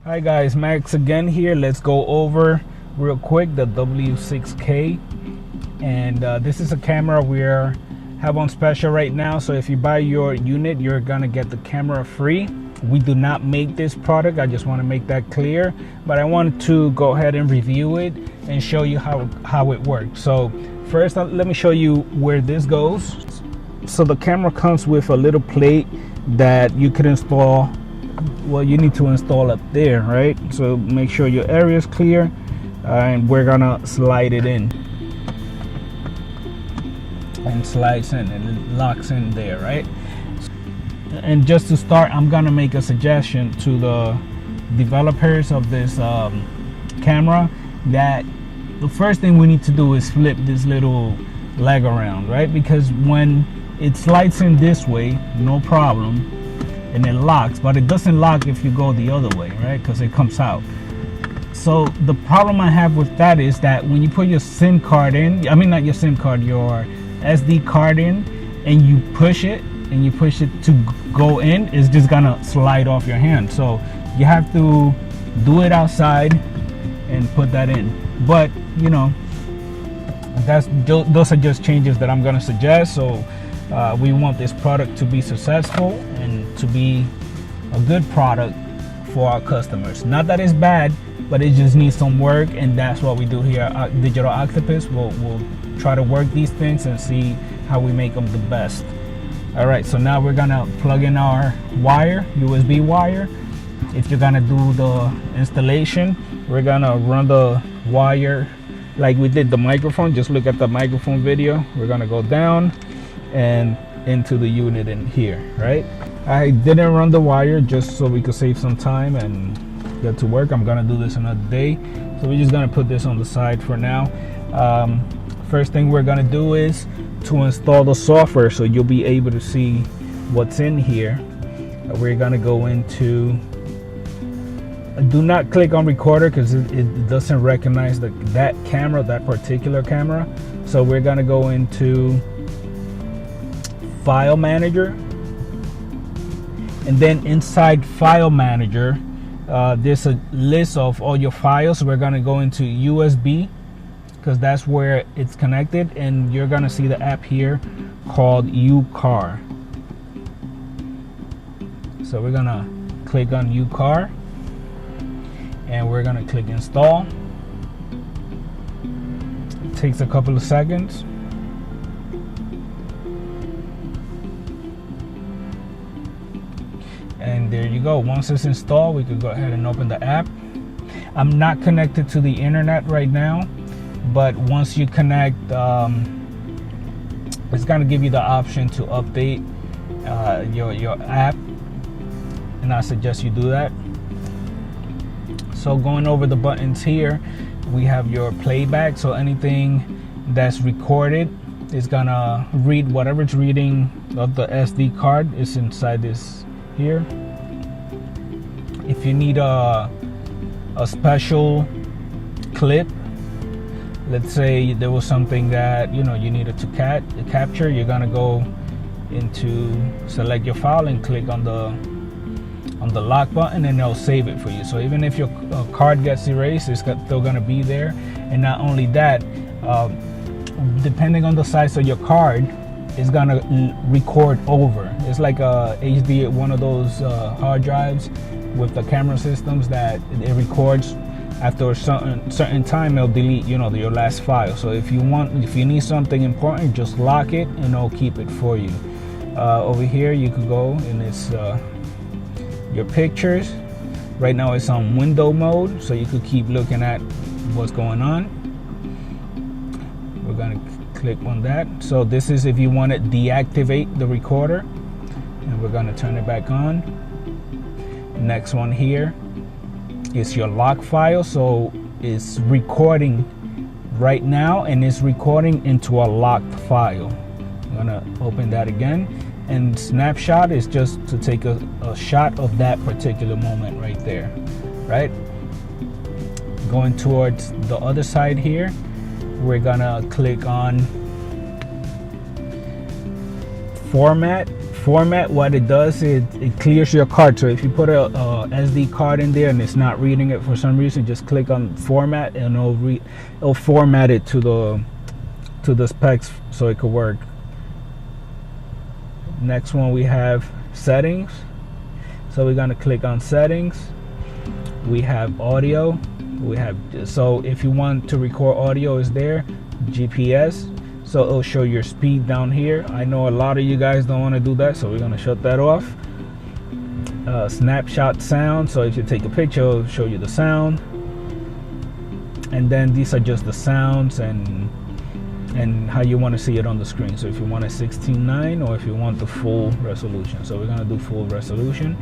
Hi guys, Max again here. Let's go over real quick the W6-K, and this is a camera we have on special right now. So if you buy your unit, you're gonna get the camera free. We do not make this product, I just want to make that clear, but I want to go ahead and review it and show you how it works. So first, let me show you where this goes. So the camera comes with a little plate that you could install. Well, you need to install up there, right? So make sure your area is clear, and we're gonna slide it in, and slides in, and it locks in there, right? And just to start, I'm gonna make a suggestion to the developers of this camera that the first thing we need to do is flip this little leg around, right? Because when it slides in this way, no problem, and it locks, but it doesn't lock if you go the other way, right? Because it comes out. So the problem I have with that is that when you put your SIM card in, I mean not your SIM card, your SD card in, and you push it to go in, it's just gonna slide off your hand. So you have to do it outside and put that in. But you know, those are just changes that I'm gonna suggest. So we want this product to be successful and to be a good product for our customers. Not that it's bad, but it just needs some work, and that's what we do here at Digital Octopus. We'll try to work these things and see how we make them the best. All right, so now we're gonna plug in our wire, USB wire. If you're gonna do the installation, we're gonna run the wire like we did the microphone. Just look at the microphone video. We're gonna go down and into the unit in here, right? I didn't run the wire just so we could save some time and get to work. I'm gonna do this another day, so we're just gonna put this on the side for now. First thing we're gonna do is to install the software, so you'll be able to see what's in here. We're gonna go into, do not click on recorder because it doesn't recognize that camera, that particular camera. So we're gonna go into File Manager, and then inside File Manager there's a list of all your files. We're gonna go into USB because that's where it's connected, and you're gonna see the app here called UCar. So we're gonna click on UCar and we're gonna click install. It takes a couple of seconds. And there you go. Once it's installed, we could go ahead and open the app. I'm not connected to the internet right now, but once you connect, it's gonna give you the option to update your app, and I suggest you do that. So going over the buttons here, we have your playback. So anything that's recorded is gonna read whatever it's reading of the SD card is inside this here. If you need a special clip, let's say there was something that you needed to capture, you're gonna go into select your file and click on the lock button, and it'll save it for you. So even if your card gets erased, it's still gonna be there. And not only that, depending on the size of your card, it's gonna record over. It's like a HD, one of those hard drives with the camera systems that it records. After a certain time, it'll delete your last file. So if you need something important, just lock it and it'll keep it for you. Over here you could go, and it's your pictures. Right now it's on window mode, so you could keep looking at what's going on. We're gonna click on that. So this is if you want to deactivate the recorder, and we're going to turn it back on. Next one here is your lock file. So it's recording right now, and it's recording into a locked file. I'm going to open that again, and snapshot is just to take a shot of that particular moment right there, right? Going towards the other side here, we're gonna click on format format, what it does is it clears your card. So if you put a SD card in there and it's not reading it for some reason, just click on format and it'll format it to the specs so it could work. Next one we have settings. So we're gonna click on settings. We have audio. So if you want to record audio, is there GPS. So it'll show your speed down here. I know a lot of you guys don't want to do that, so we're gonna shut that off. Snapshot sound. So if you take a picture, it'll show you the sound. And then these are just the sounds and how you want to see it on the screen. So if you want a 16:9 or if you want the full resolution. So we're gonna do full resolution.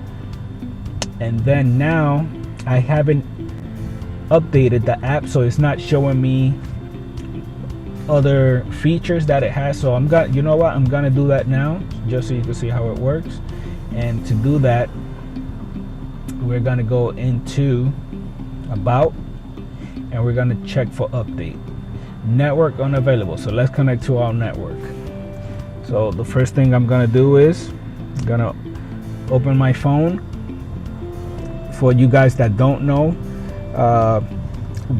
And then now I haven't updated the app, so it's not showing me other features that it has. So I'm gonna do that now just so you can see how it works. And to do that, we're gonna go into about and we're gonna check for update. Network unavailable. So let's connect to our network. So the first thing I'm gonna do is I'm gonna open my phone. For you guys that don't know,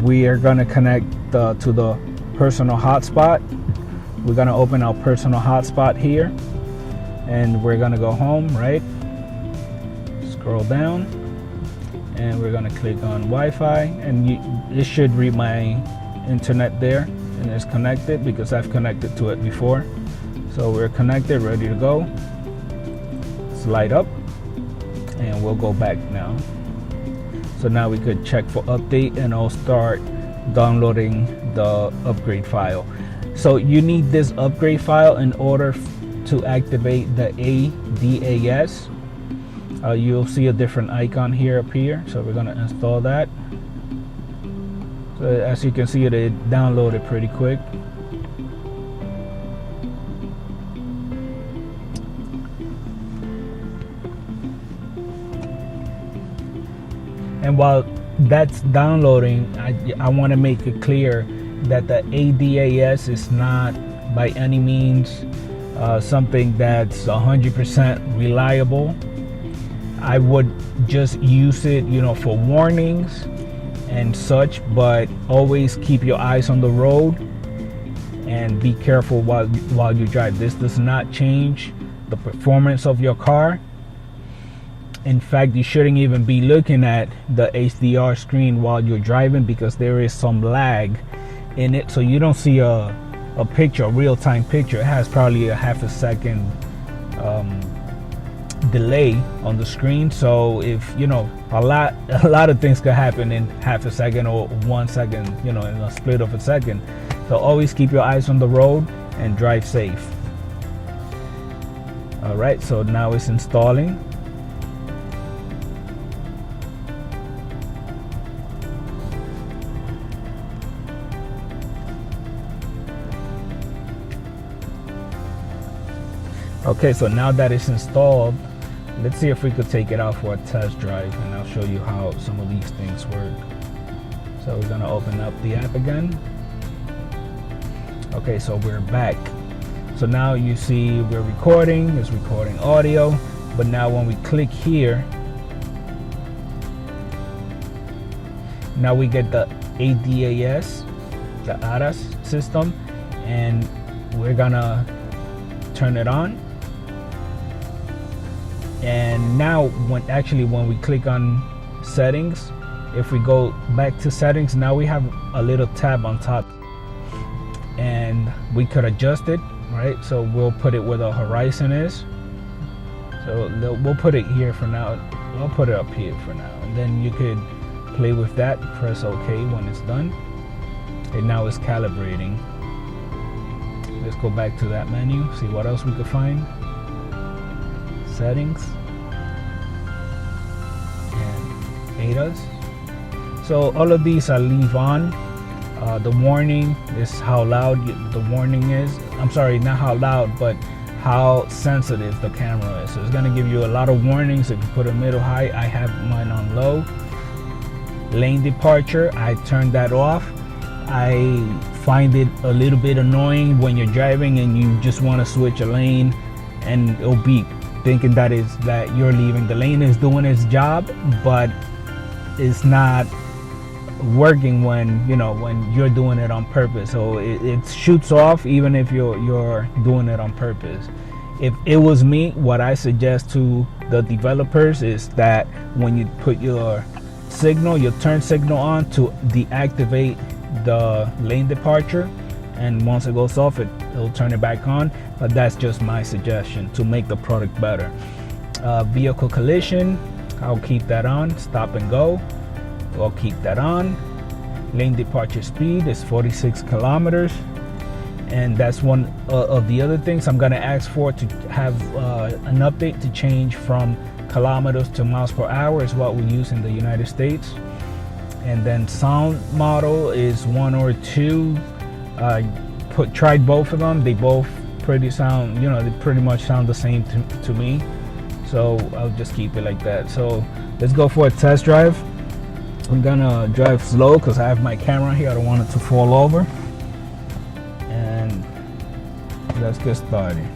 we are gonna connect to the personal hotspot. We're gonna open our personal hotspot here and we're gonna go home, right? Scroll down and we're gonna click on Wi-Fi, and it should read my internet there, and it's connected because I've connected to it before. So we're connected, ready to go. Slide up and we'll go back now. So now we could check for update and I'll start downloading the upgrade file. So you need this upgrade file in order to activate the ADAS. You'll see a different icon here up here. So we're gonna install that. So as you can see, it downloaded pretty quick. And while that's downloading, I want to make it clear that the ADAS is not by any means something that's 100% reliable. I would just use it, for warnings and such, but always keep your eyes on the road and be careful while you drive. This does not change the performance of your car. In fact, you shouldn't even be looking at the HDR screen while you're driving because there is some lag in it. So you don't see a picture, a real-time picture. It has probably a half a second delay on the screen. So if a lot of things could happen in half a second or 1 second, in a split of a second. So always keep your eyes on the road and drive safe. All right, so now it's installing. Okay, so now that it's installed, let's see if we could take it out for a test drive, and I'll show you how some of these things work. So we're gonna open up the app again. Okay, so we're back. So now you see we're recording, it's recording audio, but now when we click here, now we get the ADAS, the ADAS system, and we're gonna turn it on. And now when we click on settings, if we go back to settings, now we have a little tab on top and we could adjust it, right? So we'll put it where the horizon is. So we'll put it here for now. I'll put it up here for now, and then you could play with that, press OK when it's done. And now it's calibrating. Let's go back to that menu, see what else we could find. Settings and ADAS. So all of these I leave on. The warning is how loud the warning is. I'm sorry, not how loud, but how sensitive the camera is. So it's going to give you a lot of warnings if you put a middle high. I have mine on low. Lane departure, I turned that off. I find it a little bit annoying when you're driving and you just want to switch a lane and it'll beep. thinking that you're leaving. The lane is doing its job, but it's not working when you're doing it on purpose. So it shoots off even if you're doing it on purpose. If it was me, what I suggest to the developers is that when you put your turn signal on, to deactivate the lane departure, and once it goes off, it'll turn it back on. But that's just my suggestion to make the product better. Vehicle collision, I'll keep that on. Stop and go, I'll keep that on. Lane departure speed is 46 kilometers. And that's one of the other things I'm gonna ask for, to have an update to change from kilometers to miles per hour, is what we use in the United States. And then sound model is 1 or 2. Tried both of them. They both they pretty much sound the same to me. So I'll just keep it like that. So let's go for a test drive. I'm gonna drive slow because I have my camera here. I don't want it to fall over. And let's get started.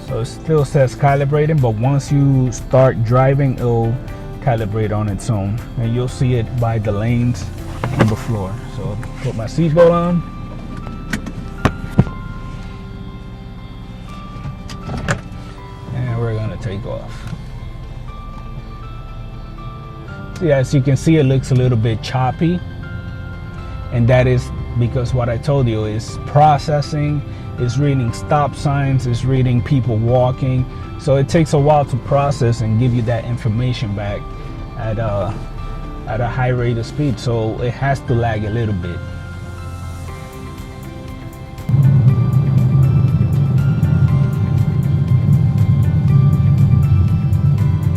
So it still says calibrating, but once you start driving, it'll calibrate on its own, and you'll see it by the lanes on the floor. So put my seatbelt on. And we're gonna take off. See, as you can see, it looks a little bit choppy, and that is because what I told you is processing, is reading stop signs, is reading people walking. So it takes a while to process and give you that information back at a high rate of speed. So it has to lag a little bit.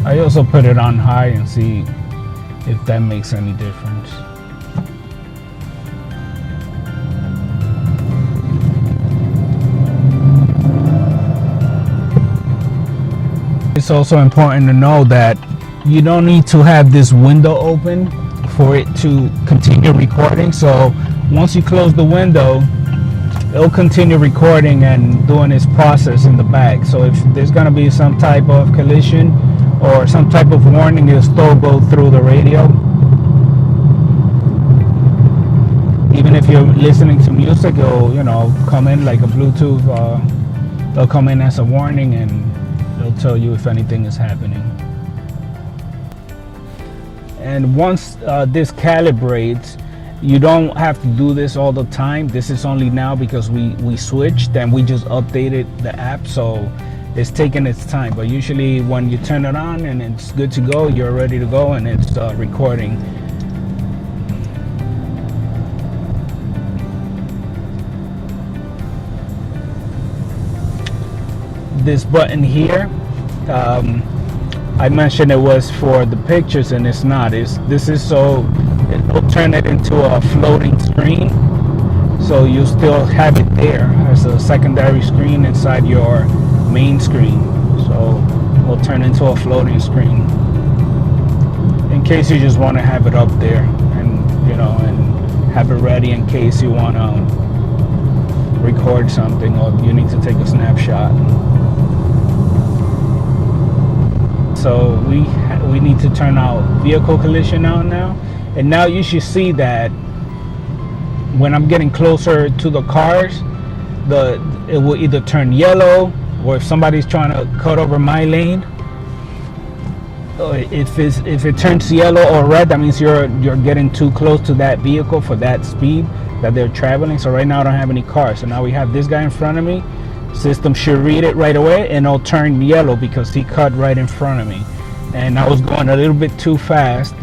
I also put it on high and see if that makes any difference. It's also important to know that you don't need to have this window open for it to continue recording. So once you close the window, it'll continue recording and doing its process in the back. So if there's going to be some type of collision or some type of warning, it'll still go through the radio. Even if you're listening to music, it'll come in like a Bluetooth. It'll come in as a warning, and it'll tell you if anything is happening. And once this calibrates, you don't have to do this all the time. This is only now because we switched and we just updated the app, so it's taking its time. But usually when you turn it on and it's good to go, you're ready to go, and it's recording. This button here, I mentioned it was for the pictures, and it's not. This is so it will turn it into a floating screen, so you still have it there as a secondary screen inside your main screen. So it'll turn into a floating screen in case you just want to have it up there, and and have it ready in case you want to record something or you need to take a snapshot. So we need to turn out vehicle collision on now. And now you should see that when I'm getting closer to the cars, it will either turn yellow, or if somebody's trying to cut over my lane, if it turns yellow or red, that means you're getting too close to that vehicle for that speed that they're traveling. So right now I don't have any cars. So now we have this guy in front of me. System should read it right away, and it'll turn yellow because he cut right in front of me, and I was going a little bit too fast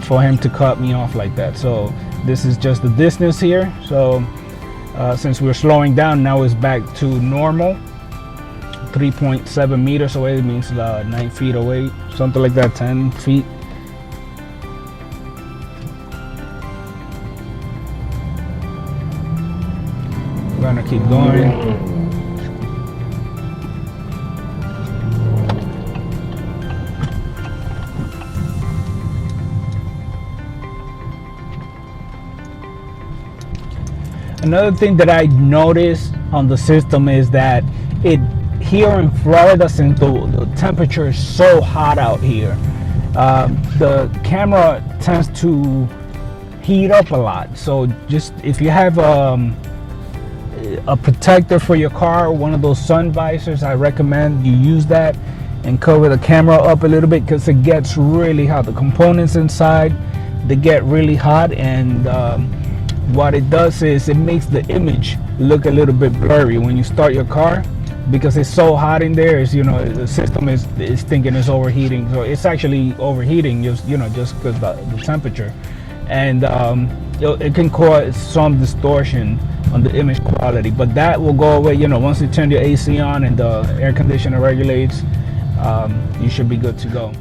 for him to cut me off like that. So this is just the distance here. So since we're slowing down, now it's back to normal. 3.7 meters away, it means 9 feet away, something like that, 10 feet. We're gonna keep going. Another thing that I noticed on the system is that it here in Florida, since the temperature is so hot out here, the camera tends to heat up a lot. So just if you have a protector for your car, one of those sun visors, I recommend you use that and cover the camera up a little bit, because it gets really hot. The components inside, they get really hot, and what it does is it makes the image look a little bit blurry when you start your car, because it's so hot in there. Is, you know, the system is thinking it's overheating, so it's actually overheating just, you know, just because the temperature, and it can cause some distortion on the image quality, but that will go away, you know, once you turn your AC on and the air conditioner regulates. You should be good to go.